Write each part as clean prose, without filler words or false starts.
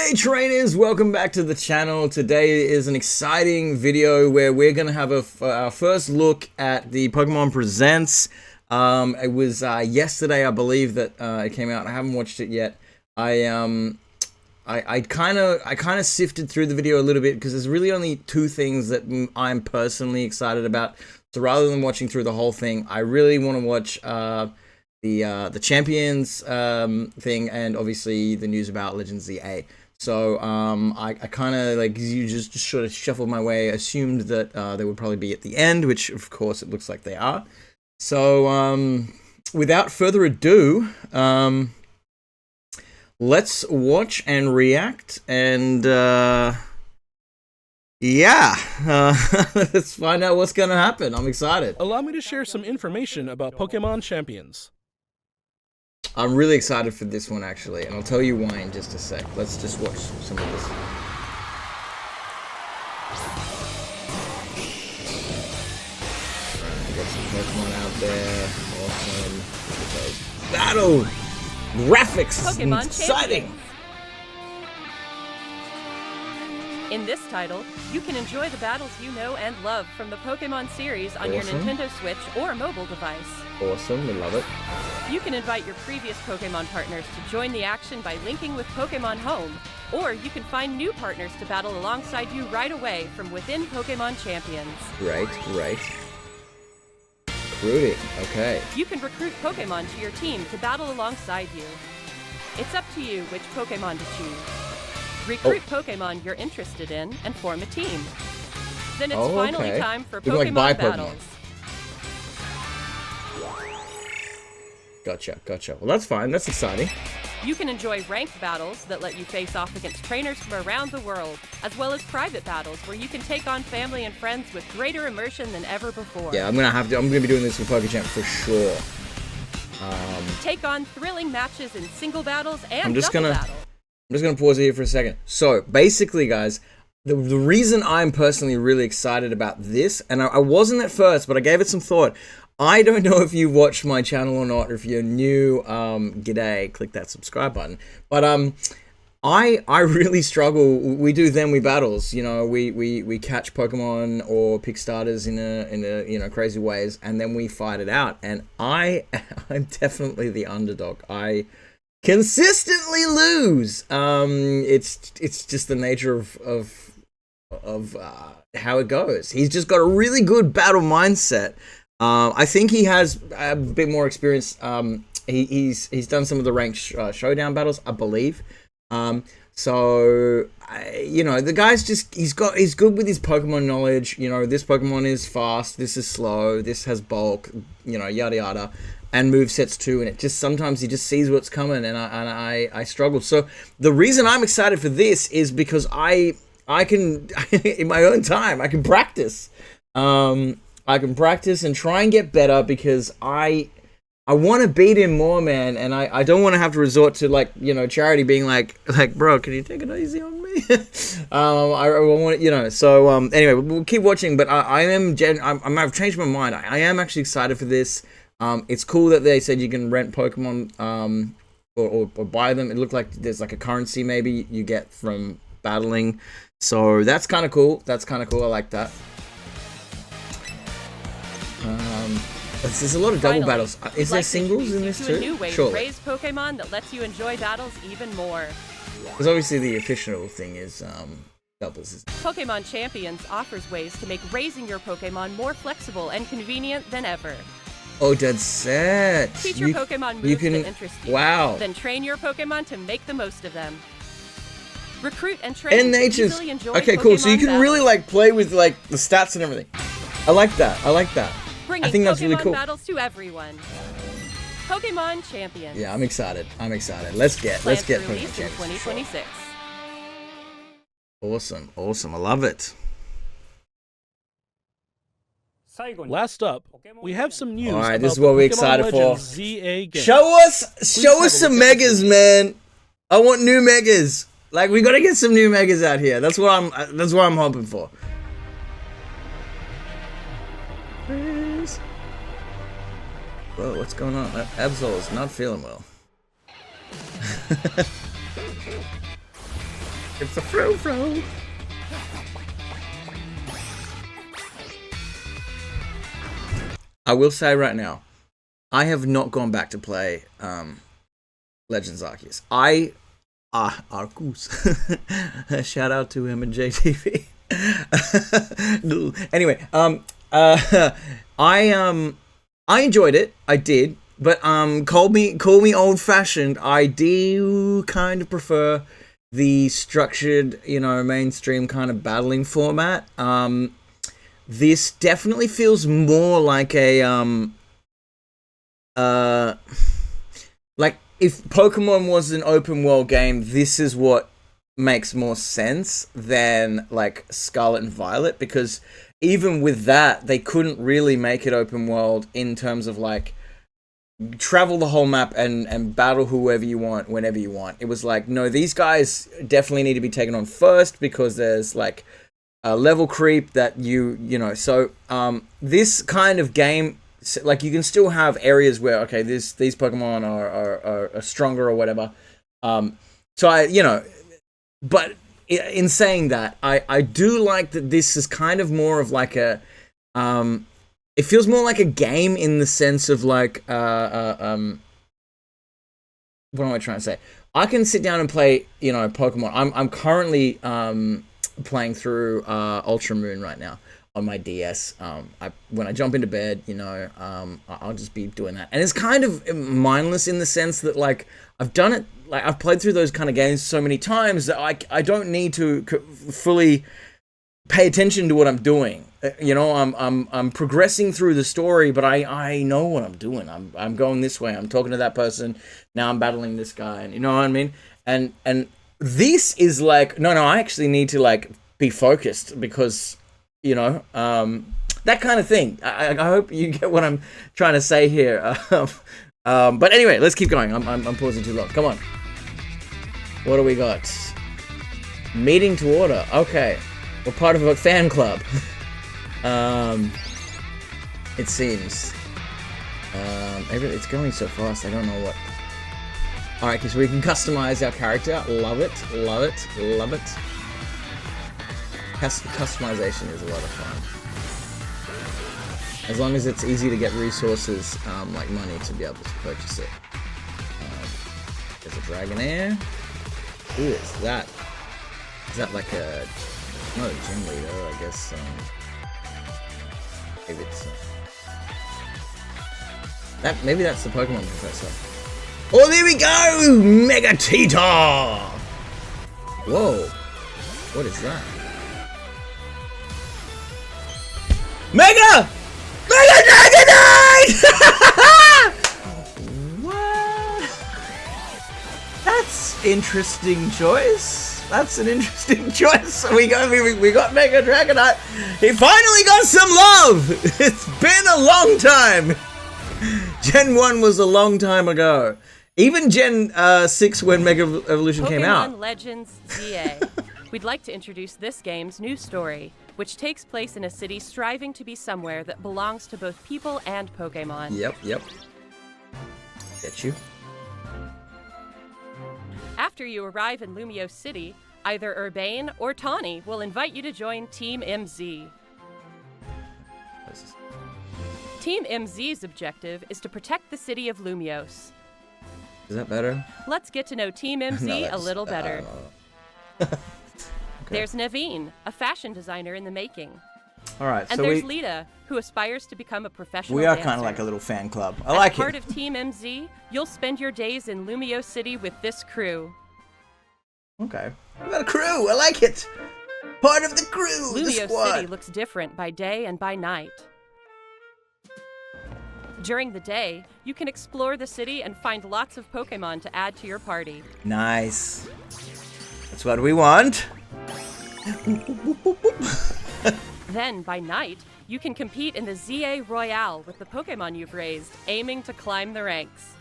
G'day trainers, welcome back to the channel. Today is an exciting video where we're going to have our first look at the Pokemon Presents. It was yesterday, I believe, that it came out. I haven't watched it yet. I kind of sifted through the video a little bit because there's really only two things that I'm personally excited about. So rather than watching through the whole thing, I really want to watch the Champions thing, and obviously the news about Legends ZA. So I kind of, like, you just sort of shuffled my way, assumed that they would probably be at the end, which of course it looks like they are. So without further ado, let's watch and react, and yeah, let's find out what's gonna happen. I'm excited. Allow me to share some information about Pokemon Champions. I'm really excited for this one, actually, and I'll tell you why in just a sec. Let's just watch some of this. Alright, got some Pokemon out there. Awesome. Battle! Graphics! Pokemon Exciting! Champions. In this title, you can enjoy the battles you know and love from the Pokemon series on your Nintendo Switch or mobile device. Awesome, we love it. You can invite your previous Pokemon partners to join the action by linking with Pokemon Home, or you can find new partners to battle alongside you right away from within Pokemon Champions. Right. Recruiting, okay. You can recruit Pokemon to your team to battle alongside you. It's up to you which Pokemon to choose. Recruit Pokemon you're interested in and form a team. Then it's finally time for You can, like, Pokemon buy battles. Gotcha. Well, that's fine. That's exciting. You can enjoy ranked battles that let you face off against trainers from around the world, as well as private battles where you can take on family and friends with greater immersion than ever before. Yeah, I'm gonna be doing this with PokeChamp for sure. Take on thrilling matches in single battles and I'm just double gonna battle. pause it here for a second. So basically, guys, the reason I'm personally really excited about this, and I wasn't at first, but I gave it some thought. I don't know if you watch my channel or not, or if you're new, g'day, click that subscribe button. But I really struggle. We do we battles, you know, we catch Pokemon or pick starters in a you know, crazy ways, and then we fight it out. And I'm definitely the underdog. I consistently lose. It's just the nature of how it goes. He's just got a really good battle mindset. I think he has a bit more experience. He's done some of the ranked showdown battles, I believe. So you know, the guy's he's good with his Pokemon knowledge. You know, this Pokemon is fast, this is slow, this has bulk, you know, yada yada, and movesets too. And it just, sometimes he just sees what's coming, and I struggle. So the reason I'm excited for this is because I can in my own time I can practice. I can practice and try and get better, because I want to beat him more, man, and I don't want to have to resort to, like, you know, Charity being like, bro, can you take it easy on me? I want, you know. So anyway, we'll keep watching. But I've changed my mind. I am actually excited for this. It's cool that they said you can rent Pokemon or buy them. It looked like there's like a currency maybe you get from battling. So that's kind of cool. I like that. There's a lot of double battles. Is there singles in this too? A new way to raise Pokemon that lets you enjoy battles even more. Because obviously the official thing is doubles. Pokemon Champions offers ways to make raising your Pokemon more flexible and convenient than ever. Oh, dead set. Teach your Pokemon moves that interest you. Wow. Then train your Pokemon to make the most of them. Recruit and train to easily enjoy okay, cool. Pokemon So you can really, like, play with, like, the stats and everything. I like that. Bringing I think that's really cool. battles to everyone. Pokemon Champions. Yeah, I'm excited. Let's get Pokemon in 2026. Awesome. I love it. Last up, we have some news. All right, about this is what we're Pokemon excited Legends for. ZA game. Show us some megas, man. I want new megas. Like, we gotta get some new megas out here. That's what I'm hoping for. Whoa, what's going on? Absol is not feeling well. It's a fro-fro. I will say right now, I have not gone back to play Legends Arceus. Arceus. Shout out to him and JTV. Anyway, I enjoyed it. I did, but call me old fashioned. I do kind of prefer the structured, mainstream kind of battling format. This definitely feels more like a like if Pokemon was an open world game, this is what makes more sense than like Scarlet and Violet, because even with that, they couldn't really make it open world in terms of like travel the whole map and battle whoever you want whenever you want. It was like, no, these guys definitely need to be taken on first because there's like a level creep that so this kind of game, like you can still have areas where okay, these Pokemon are stronger or whatever. But in saying that, I do like that this is kind of more of like a it feels more like a game in the sense of like what am I trying to say? I can sit down and play, Pokemon. I'm currently playing through Ultra Moon right now on my DS. When I jump into bed, I'll just be doing that, and it's kind of mindless in the sense that like I've done it, like I've played through those kind of games so many times that I don't need to fully pay attention to what I'm doing. I'm progressing through the story, but I know what I'm doing. I'm going this way. I'm talking to that person. Now I'm battling this guy, and you know what I mean. And this is like no, I actually need to like be focused because that kind of thing. I hope you get what I'm trying to say here. But anyway, let's keep going. I'm pausing too long. Come on. What do we got? Meeting to order. Okay. We're part of a fan club. It seems. It's going so fast, I don't know what. Alright, because we can customize our character. Love it. Customization is a lot of fun. As long as it's easy to get resources, like money, to be able to purchase it. There's a Dragonair. Who is that? Is that like a... not a gym leader, I guess. Maybe it's... maybe that's the Pokemon Professor. Oh, there we go! Mega Tita! Whoa. What is that? Mega Dragonite! What? That's interesting choice. That's an interesting choice. We got Mega Dragonite. He finally got some love. It's been a long time. Gen 1 was a long time ago. Even Gen 6 when Mega Evolution came out. Pokemon Legends ZA. We'd like to introduce this game's new story, which takes place in a city striving to be somewhere that belongs to both people and Pokemon. Yep. Get you. After you arrive in Lumiose City, either Urbane or Tawny will invite you to join Team MZ. Team MZ's objective is to protect the city of Lumiose. Is that better? Let's get to know Team MZ a little better. Okay. There's Naveen, a fashion designer in the making. All right, and so there's Lita, who aspires to become a professional We are dancer. kind of like a little fan club. I like it. As part of Team MZ, you'll spend your days in Lumiose City with this crew. Okay. We got a crew. I like it. Part of the crew. Lumiose the squad. City looks different by day and by night. During the day, you can explore the city and find lots of Pokemon to add to your party. Nice. That's what we want. Then, by night, you can compete in the ZA Royale with the Pokemon you've raised, aiming to climb the ranks.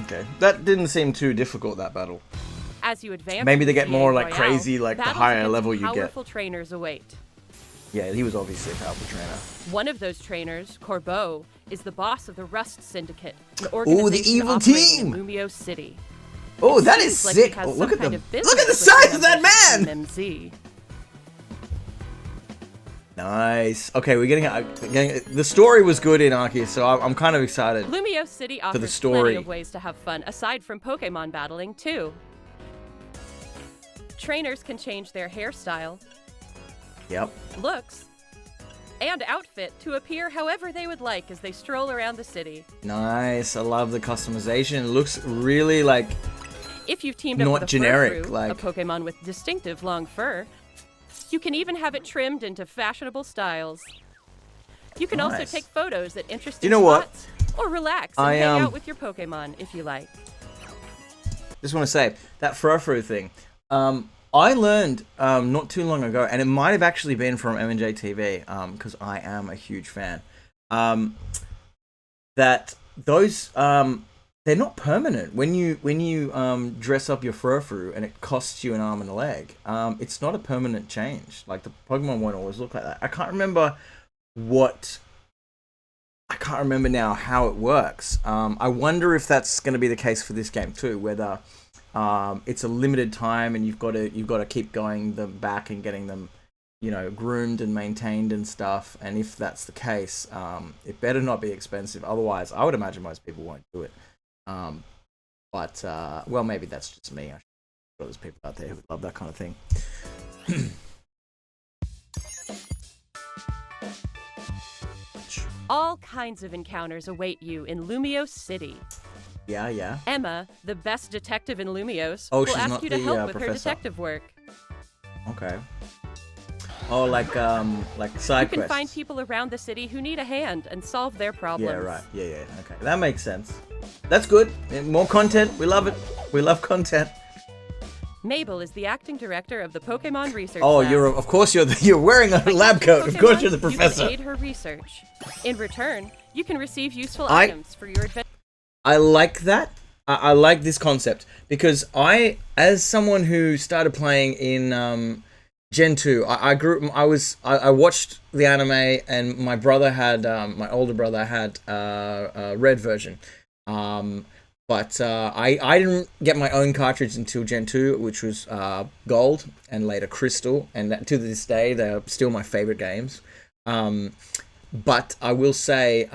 Okay. That didn't seem too difficult, that battle. As you advance, maybe they get ZA more like Royale, crazy, like the battles higher against level you get. Powerful trainers await. Yeah, he was obviously a powerful trainer. One of those trainers, Corbeau, is the boss of the Rust Syndicate, an Ooh, organization the evil operating team! in Lumiose City. Oh, that is Seems like sick. it has Oh, look some at kind the of business look at the with size of that members man. MMZ. Nice. Okay, we're getting the story was good in Arceus, so I'm kind of excited. Lumio City offers the story. plenty of ways to have fun aside from Pokemon battling, too. Trainers can change their hairstyle, Yep. looks, and outfit to appear however they would like as they stroll around the city. Nice. I love the customization. It looks really like If you've teamed up not with a generic, Furfrou, like- a Pokemon with distinctive long fur, you can even have it trimmed into fashionable styles. You can also Nice. take photos at interesting You know what? spots, or relax and hang out with your Pokemon if you like. just want to say that Furfrou thing. I learned not too long ago, and it might have actually been from M&J TV, because I am a huge fan. That those they're not permanent. When you dress up your Furfrou and it costs you an arm and a leg, it's not a permanent change. Like the Pokemon won't always look like that. I can't remember now how it works. I wonder if that's going to be the case for this game too, whether it's a limited time and you've got to keep going them back and getting them, groomed and maintained and stuff. And if that's the case, it better not be expensive. Otherwise, I would imagine most people won't do it. But well, maybe that's just me. I'm sure there's people out there who would love that kind of thing. All kinds of encounters await you in Lumio City. Yeah. Emma, the best detective in Lumios, Oh, will she's ask not you to the, help with her professor. detective work. Okay. Oh, like side You can quests. find people around the city who need a hand and solve their problems. Yeah, right. Yeah. Okay, that makes sense. That's good. More content. We love it. We love content. Mabel is the acting director of the Pokemon Research Oh, Lab. you're wearing a lab coat. Of course, Pokemon, you're the professor. You can aid her research. In return, you can receive useful I- items for your adventure. I like that. I like this concept because as someone who started playing in Gen 2, I watched the anime, and my brother had my older brother had a red version. But I didn't get my own cartridge until Gen 2, which was Gold and later Crystal, and that, to this day they're still my favorite games. But I will say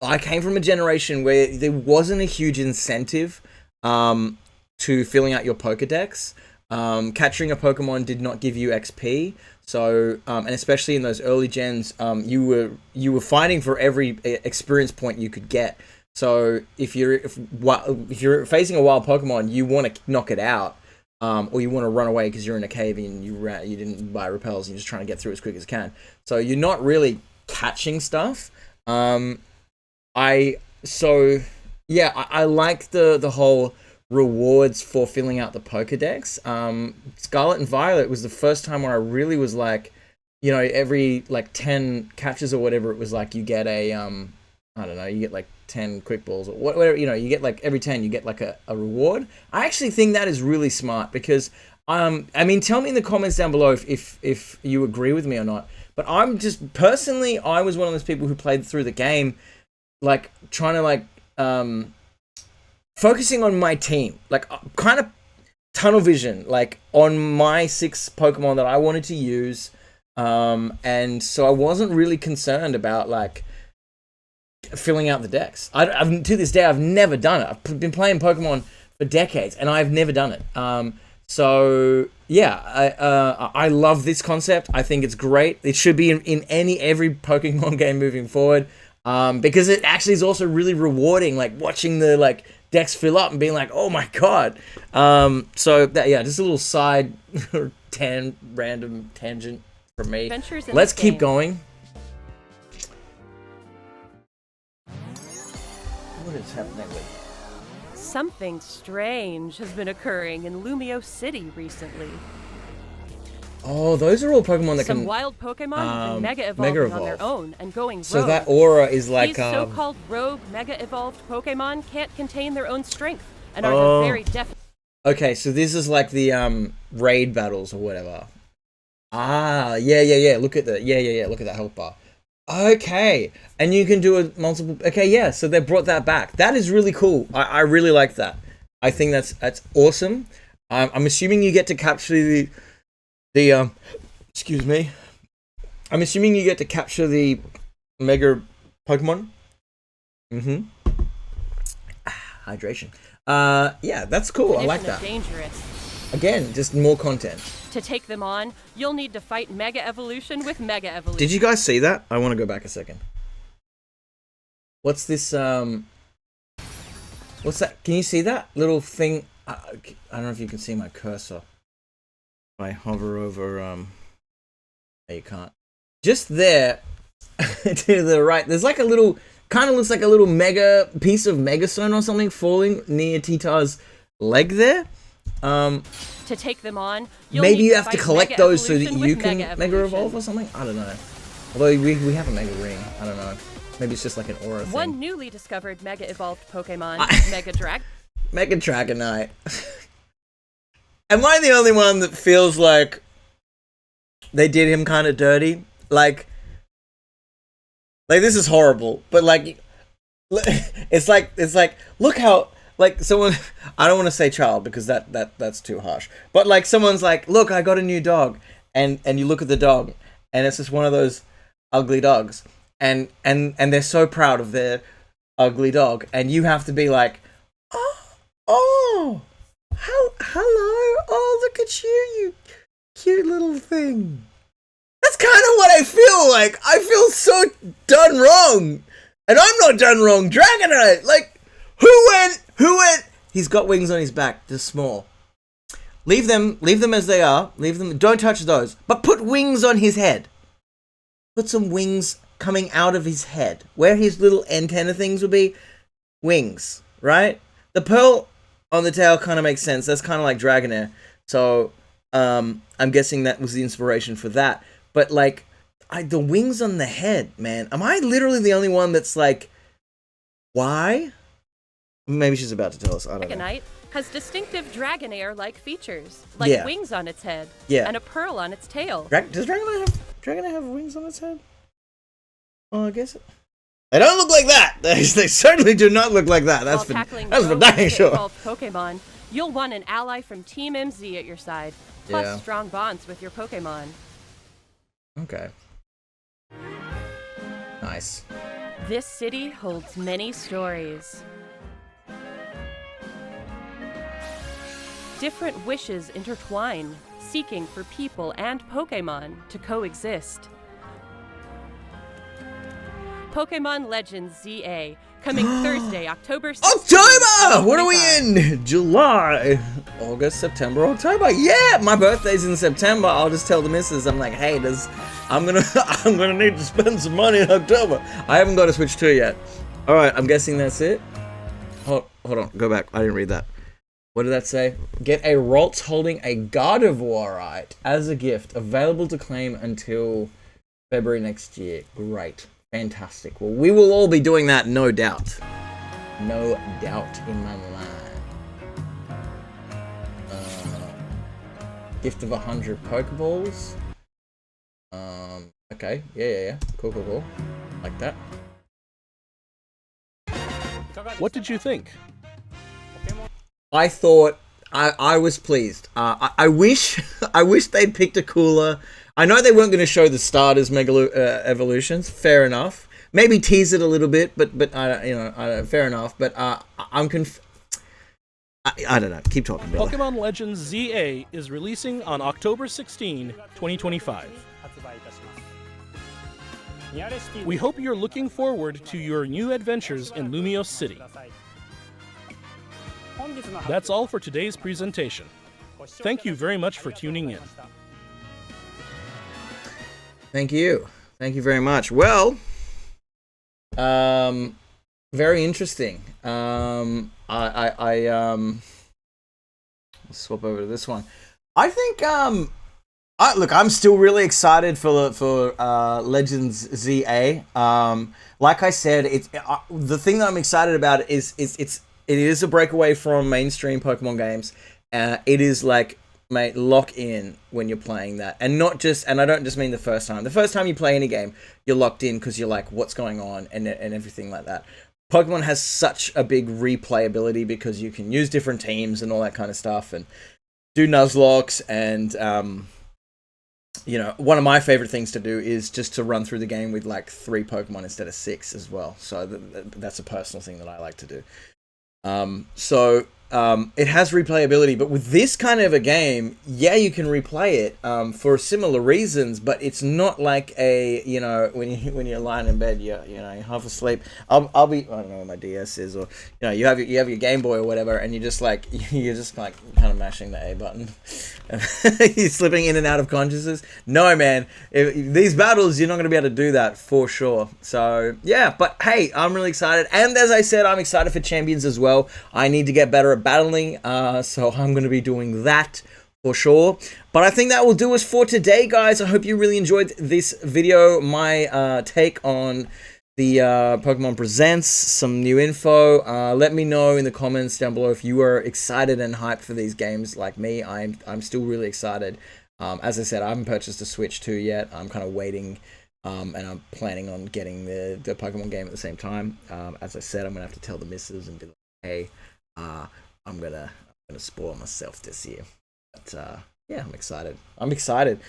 I came from a generation where there wasn't a huge incentive to filling out your Pokedex. Catching a Pokemon did not give you XP, so and especially in those early gens, you were fighting for every experience point you could get. So if you're facing a wild Pokemon, you want to knock it out, or you want to run away because you're in a cave and you didn't buy repels and you're just trying to get through as quick as you can. So you're not really catching stuff. I like the whole rewards for filling out the Pokedex. Scarlet and Violet was the first time where I really was like, every 10 catches or whatever, it was like you get a I don't know, you get like 10 quick balls or whatever, you get like every 10 you get like a reward. I actually think that is really smart because tell me in the comments down below if you agree with me or not. But I'm just personally, I was one of those people who played through the game like trying to focusing on my team, like kind of tunnel vision, like on my 6 Pokemon that I wanted to use, and so I wasn't really concerned about like filling out the decks. I've to this day I've never done it. I've been playing Pokemon for decades and I've never done it. So yeah, I love this concept. I think it's great. It should be in every Pokemon game moving forward, because it actually is also really rewarding, like watching the decks fill up and being like, oh my god. So that, just a little side random tangent from me. Let's keep going. What is happening with? Something strange has been occurring in Lumio City recently. Oh, those are all Pokemon that Some can wild Pokemon have been mega Mega evolving on their Evolve. own and going So rogue. that aura is like These so-called rogue mega evolved Pokemon can't contain their own strength and are Oh. the very definite. Okay, so this is like the raid battles or whatever. Ah, yeah. Look at the look at that health bar. Okay, and you can do a multiple. Okay, yeah. So they brought that back. That is really cool. I really like that. I think that's awesome. I'm assuming you get to capture the excuse me. I'm assuming you get to capture the Mega Pokemon. Hydration. Yeah, that's cool. I like that. Dangerous. Again, just more content. To take them on, you'll need to fight Mega Evolution with Mega Evolution. Did you guys see that? I want to go back a second. What's this? What's that? Can you see that little thing? I don't know if you can see my cursor. If I hover over, no, you can't. Just there, to the right, there's like a little, kind of looks like a little mega piece of Megastone or something falling near Titar's leg there. To take them on, maybe you have to collect those so that you can Mega Evolve or something? I don't know. Although we have a Mega Ring. I don't know. Maybe it's just like an aura thing. One newly discovered Mega Evolved Pokemon, Mega Dragonite. Am I the only one that feels like they did him kind of dirty? Like this is horrible, but like, it's like, look how, like, someone, I don't want to say child because that's too harsh, but like someone's like, look, I got a new dog, and you look at the dog, and it's just one of those ugly dogs, and they're so proud of their ugly dog, and you have to be like, hello, oh, look at you cute little thing. That's kind of what I feel like. I feel so done wrong, and I'm not done wrong. Dragonite, like, who went? He's got wings on his back. They're small. Leave them as they are. Leave them. Don't touch those. But put wings on his head. Put some wings coming out of his head. Where his little antenna things will be. Wings, right? The pearl on the tail kind of makes sense. That's kind of like Dragonair. So, I'm guessing that was the inspiration for that. But like, the wings on the head, man. Am I literally the only one that's like, why? Maybe she's about to tell us. I don't know. Dragonite has distinctive Dragonair-like features, like wings on its head and a pearl on its tail. Does Dragonite have wings on its head? Oh, I guess it. They don't look like that. They certainly do not look like that. That's for dang sure. Pokemon, you'll want an ally from Team MZ at your side, plus strong bonds with your Pokemon. Okay. Nice. This city holds many stories. Different wishes intertwine, seeking for people and Pokemon to coexist. Pokemon Legends ZA, coming Thursday, October 16th. October! What are we in? July, August, September, October. Yeah, my birthday's in September. I'll just tell the missus. I'm like, hey, I'm gonna need to spend some money in October. I haven't got a Switch 2 yet. All right, I'm guessing that's it. Hold on, go back. I didn't read that. What did that say? Get a Ralts holding a Gardevoirite as a gift, available to claim until February next year. Great. Fantastic. Well, we will all be doing that, no doubt. No doubt in my mind. Gift of 100 Pokeballs. Okay. Yeah. Cool. Like that. What did you think? I thought I was pleased. I wish they'd picked a cooler. I know they weren't going to show the starters Mega evolutions. Fair enough. Maybe tease it a little bit, but fair enough. But I'm I don't know. Keep talking, Billy. Pokemon Legends ZA is releasing on October 16, 2025. We hope you're looking forward to your new adventures in Lumiose City. That's all for today's presentation. Thank you very much for tuning in. Thank you very much. Well, very interesting. Let's swap over to this one. I think look, I'm still really excited for Legends ZA. Like I said, it's the thing that I'm excited about is it is a breakaway from mainstream Pokemon games. It is like mate, lock in when you're playing that. And not just, and I don't just mean the first time. The first time you play any game, you're locked in because you're like, what's going on, and everything like that. Pokemon has such a big replayability because you can use different teams and all that kind of stuff, and do Nuzlocks, and you know, one of my favorite things to do is just to run through the game with like 3 Pokemon instead of 6 as well. So that's a personal thing that I like to do. It has replayability, but with this kind of a game, yeah, you can replay it for similar reasons, but it's not like a, you know, when you're lying in bed, you're half asleep. I don't know what my DS is, or you know, you have your Game Boy or whatever, and you're just like kind of mashing the A button. You're slipping in and out of consciousness. No, man, these battles, you're not going to be able to do that for sure. So yeah, but hey, I'm really excited, and as I said, I'm excited for Champions as well. I need to get better at battling, so I'm going to be doing that for sure. But I think that will do us for today, guys. I hope you really enjoyed this video, my take on the Pokemon Presents, some new info. Let me know in the comments down below if you are excited and hyped for these games like me. I'm still really excited. As I said, I haven't purchased a Switch 2 yet. I'm kind of waiting, and I'm planning on getting the Pokemon game at the same time. As I said, I'm going to have to tell the missus and be like, hey, I'm gonna spoil myself this year. But yeah, I'm excited.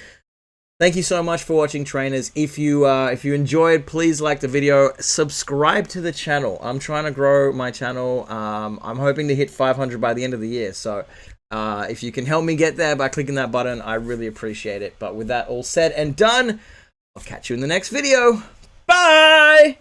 Thank you so much for watching, trainers. If you enjoyed, please like the video, subscribe to the channel. I'm trying to grow my channel. I'm hoping to hit 500 by the end of the year. So if you can help me get there by clicking that button, I really appreciate it. But with that all said and done, I'll catch you in the next video. Bye!